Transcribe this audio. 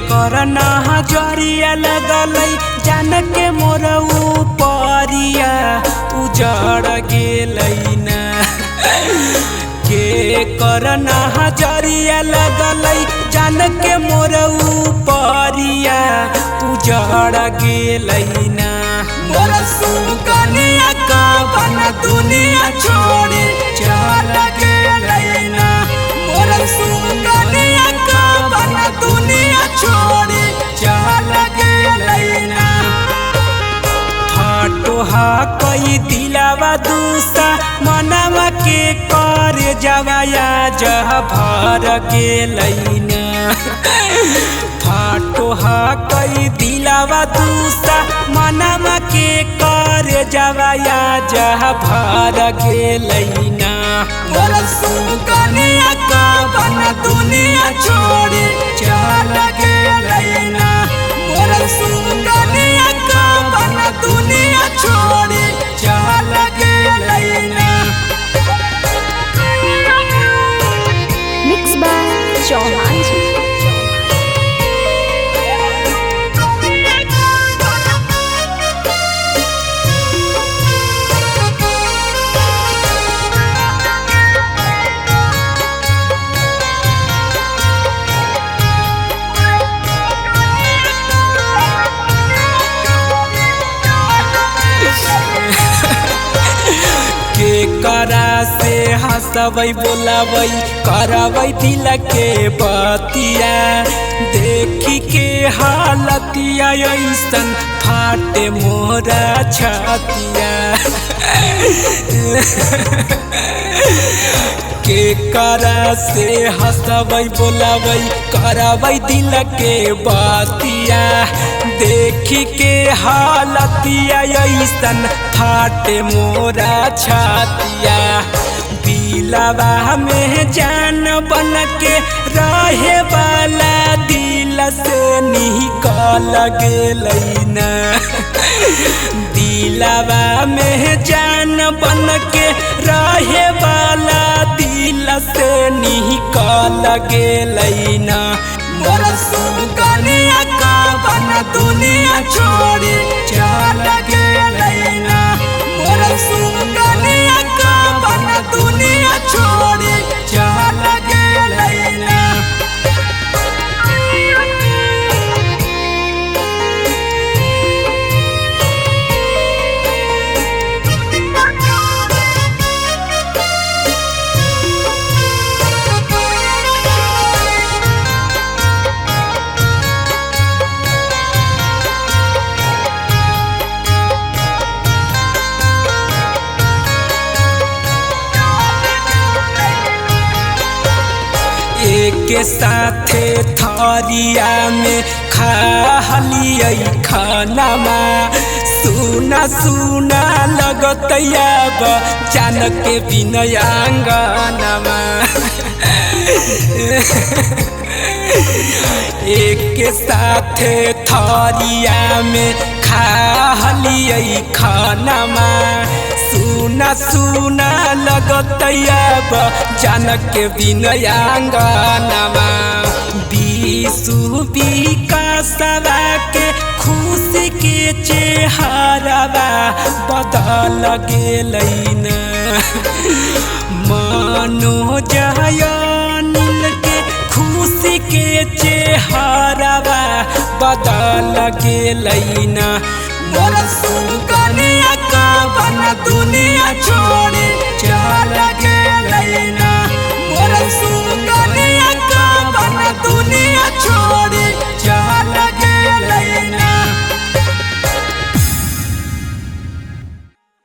करना जरिया लगलै जान के मोर उपरिया उजड़ गेलै ना के करना जरिया लगलै जान के मोर उपरिया उजड़ गेलै ना मोर सुकनिया का बन दुनिया छोड़ी चल गेलै ना मोर सुकनिया का बन दुनिया छोड़ी चल गेलै ना फाटोहा कई दिलावा दूसा मनवा के कर जवाया जह भर गेलै ना फाटोहा कई दिलावा दूसा मनवा के कर जवाया जह भर गेलै ना मोर सुकनिया का बन दुनिया छोड़ी चल गेलै ना मोर सुकनिया का बन दुनिया छोड़ी चल गेलै ना। मिक्स बाय चौहान जी। के करा से हंसबै बोलाबै करबै दिल के बतिया देखी के हालतिया ऐसन फाटे मोरा छतिया के करा से हंसबै बोलाबै करबै दिल के बतिया देखी के हालतिया ऐसन फाटे मोरा छतिया दिलवा में जान बन के रहे वाला दिल से निकल गेलै ना दिलवा में जान बन के रहे वाला दिल से निकल गेलै ना मोर सुकनिया का बन दुनिया छोड़ी चल गेलै ना मोर सुकनिया का बन दुनिया छोड़ी चल गेलै ना। के साथे थरिया में खालियै खानामा सुना सुना लगतैया जान के बिनय आंगनमा एक साथे थरिया में खालियै खानामा सुना सुना लगतैया जान के बिनय आंगनमा बीसु विकासवा के खुशी के चेहरावा बदल गेलै ना मनोज अनिल के खुशी के चेहरावा बदल गेलै ना मोर सुकनिया